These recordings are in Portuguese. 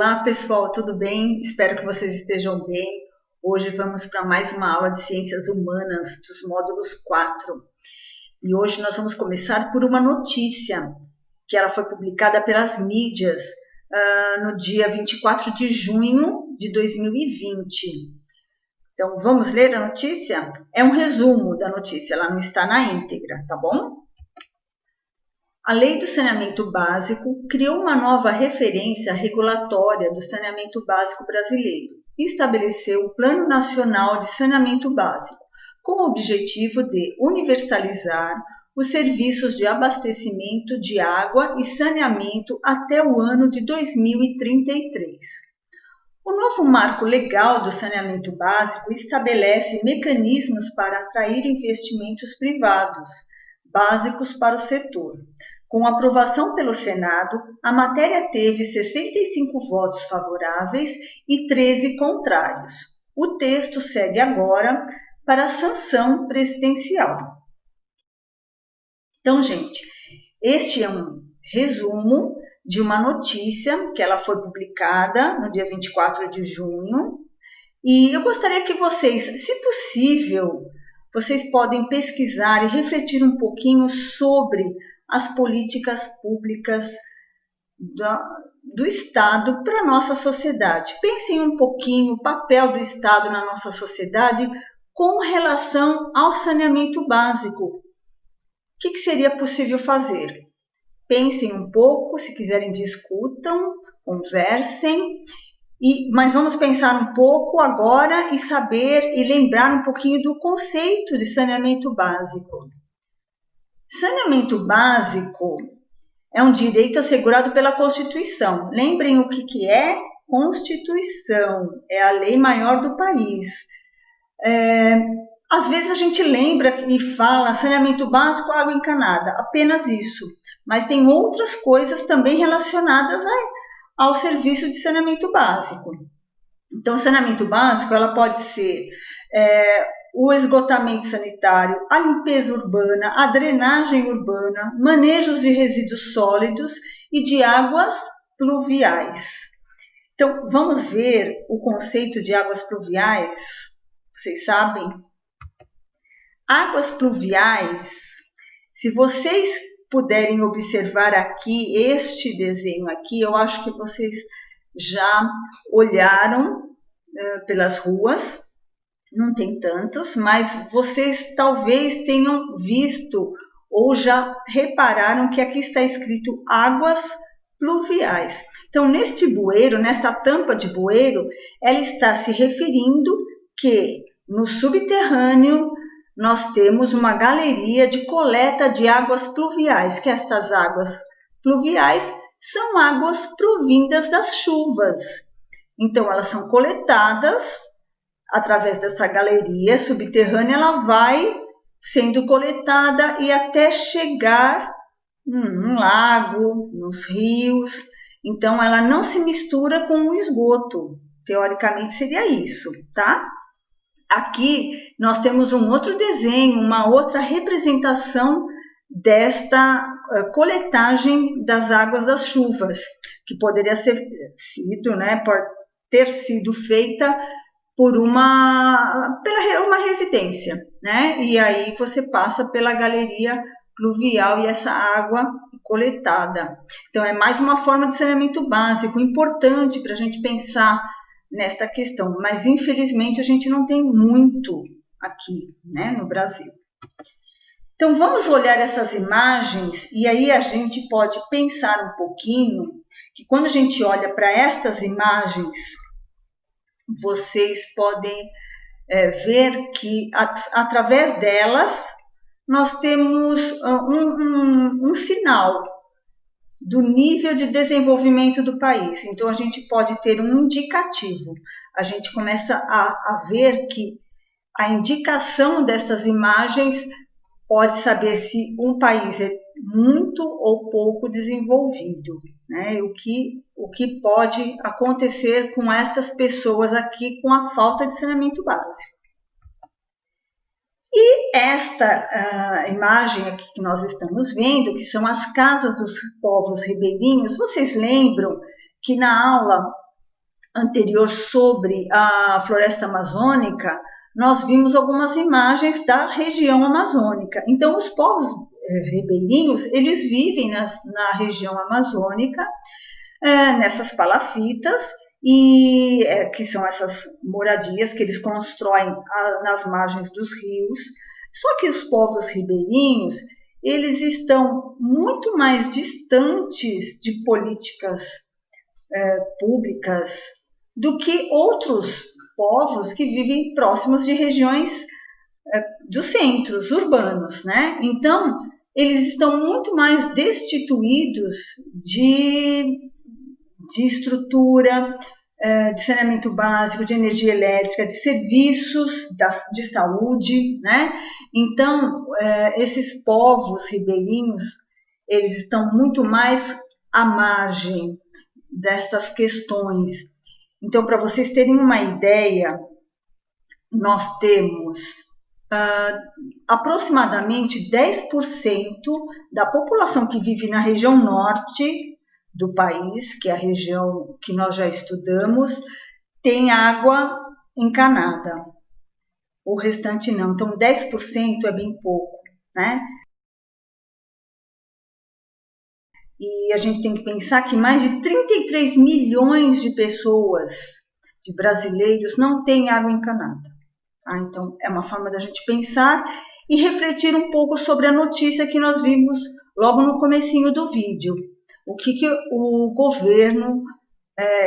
Olá pessoal, tudo bem? Espero que vocês estejam bem. Hoje vamos para mais uma aula de Ciências Humanas dos módulos 4. E hoje nós vamos começar por uma notícia que ela foi publicada pelas mídias no dia 24 de junho de 2020. Então vamos ler a notícia? É um resumo da notícia, ela não está na íntegra, tá bom? A Lei do Saneamento Básico criou uma nova referência regulatória do saneamento básico brasileiro e estabeleceu o Plano Nacional de Saneamento Básico, com o objetivo de universalizar os serviços de abastecimento de água e saneamento até o ano de 2033. O novo marco legal do saneamento básico estabelece mecanismos para atrair investimentos privados básicos para o setor. Com aprovação pelo Senado, a matéria teve 65 votos favoráveis e 13 contrários. O texto segue agora para a sanção presidencial. Então, gente, este é um resumo de uma notícia que ela foi publicada no dia 24 de junho. E eu gostaria que vocês, se possível, vocês podem pesquisar e refletir um pouquinho sobre as políticas públicas do Estado para a nossa sociedade. Pensem um pouquinho o papel do Estado na nossa sociedade com relação ao saneamento básico. O que seria possível fazer? Pensem um pouco, se quiserem discutam, conversem, mas vamos pensar um pouco agora e saber e lembrar um pouquinho do conceito de saneamento básico. Saneamento básico é um direito assegurado pela Constituição. Lembrem o que é Constituição, é a lei maior do país. Às vezes a gente lembra e fala saneamento básico, água encanada, apenas isso. Mas tem outras coisas também relacionadas ao serviço de saneamento básico. Então, o saneamento básico ela pode ser o esgotamento sanitário, a limpeza urbana, a drenagem urbana, manejos de resíduos sólidos e de águas pluviais. Então, vamos ver o conceito de águas pluviais. Vocês sabem? Águas pluviais, se vocês puderem observar aqui, este desenho aqui, eu acho que vocês já olharam pelas ruas, não tem tantos, mas vocês talvez tenham visto ou já repararam que aqui está escrito águas pluviais. Então, neste bueiro, nesta tampa de bueiro, ela está se referindo que no subterrâneo nós temos uma galeria de coleta de águas pluviais, que estas águas pluviais são águas provindas das chuvas. Então, elas são coletadas através dessa galeria subterrânea, ela vai sendo coletada e até chegar num lago, nos rios. Então, ela não se mistura com o esgoto. Teoricamente, seria isso, tá? Aqui nós temos um outro desenho, uma outra representação desta coletagem das águas das chuvas, que poderia ter sido feita por uma residência, né? E aí você passa pela galeria pluvial e essa água coletada. Então, é mais uma forma de saneamento básico, importante para a gente pensar nesta questão, mas infelizmente a gente não tem muito aqui, né, no Brasil. Então, vamos olhar essas imagens e aí a gente pode pensar um pouquinho que quando a gente olha para estas imagens, vocês podem ver que através delas nós temos um sinal do nível de desenvolvimento do país. Então, a gente pode ter um indicativo. A gente começa a ver que a indicação destas imagens pode saber se um país é muito ou pouco desenvolvido, né? O que pode acontecer com estas pessoas aqui com a falta de saneamento básico. E esta imagem aqui que nós estamos vendo, que são as casas dos povos ribeirinhos, vocês lembram que na aula anterior sobre a floresta amazônica, nós vimos algumas imagens da região amazônica. Então, os povos ribeirinhos, eles vivem na região amazônica, nessas palafitas, que são essas moradias que eles constroem nas margens dos rios. Só que os povos ribeirinhos, eles estão muito mais distantes de políticas públicas do que outros povos que vivem próximos de regiões dos centros urbanos, né? Então, eles estão muito mais destituídos de estrutura, de saneamento básico, de energia elétrica, de serviços de saúde, né? Então, esses povos ribeirinhos, eles estão muito mais à margem dessas questões. Então, para vocês terem uma ideia, nós temos aproximadamente 10% da população que vive na região norte do país, que é a região que nós já estudamos, tem água encanada. O restante não. Então, 10% é bem pouco, né? E a gente tem que pensar que mais de 33 milhões de pessoas, de brasileiros, não têm água encanada. Tá? Então, é uma forma da gente pensar e refletir um pouco sobre a notícia que nós vimos logo no comecinho do vídeo. O que o governo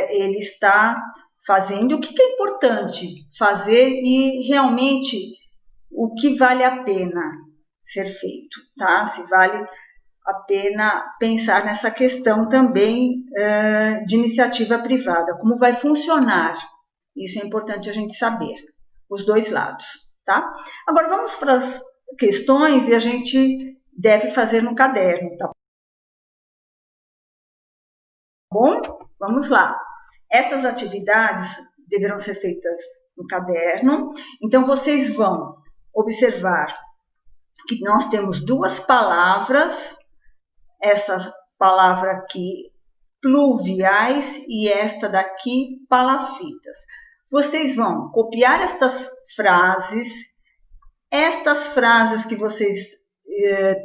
ele está fazendo, o que é importante fazer e realmente o que vale a pena ser feito, tá? Se vale a pena pensar nessa questão também de iniciativa privada, como vai funcionar. Isso é importante a gente saber, os dois lados, tá? Agora vamos para as questões e a gente deve fazer no caderno, tá bom? Vamos lá. Essas atividades deverão ser feitas no caderno, então vocês vão observar que nós temos duas palavras, essa palavra aqui, pluviais, e esta daqui, palafitas. Vocês vão copiar estas frases que vocês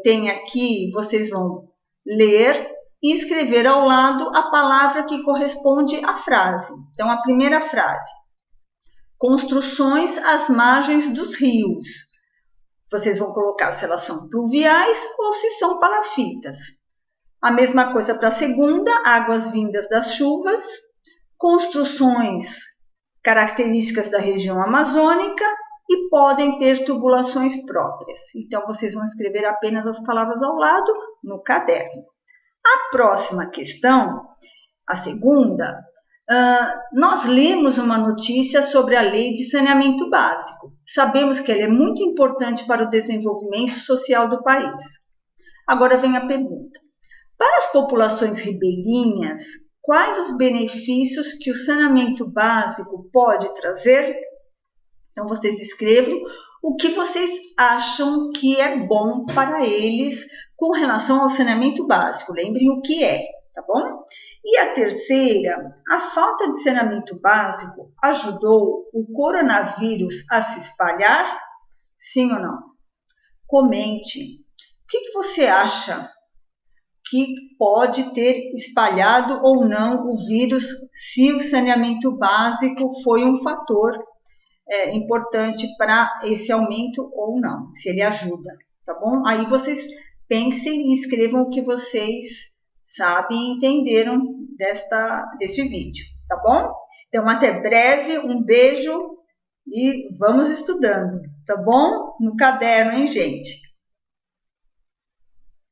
têm aqui, vocês vão ler e escrever ao lado a palavra que corresponde à frase. Então, a primeira frase: construções às margens dos rios. Vocês vão colocar se elas são pluviais ou se são palafitas. A mesma coisa para a segunda: águas vindas das chuvas, construções características da região amazônica e podem ter tubulações próprias. Então, vocês vão escrever apenas as palavras ao lado no caderno. A próxima questão, a segunda, nós lemos uma notícia sobre a Lei de Saneamento Básico. Sabemos que ela é muito importante para o desenvolvimento social do país. Agora vem a pergunta: para as populações ribeirinhas, quais os benefícios que o saneamento básico pode trazer? Então, vocês escrevam o que vocês acham que é bom para eles com relação ao saneamento básico. Lembrem o que é, tá bom? E a terceira: a falta de saneamento básico ajudou o coronavírus a se espalhar? Sim ou não? Comente. O que você acha que pode ter espalhado ou não o vírus, se o saneamento básico foi um fator importante para esse aumento ou não, se ele ajuda, tá bom? Aí vocês pensem e escrevam o que vocês sabem e entenderam desse vídeo, tá bom? Então, até breve, um beijo e vamos estudando, tá bom? No caderno, hein, gente?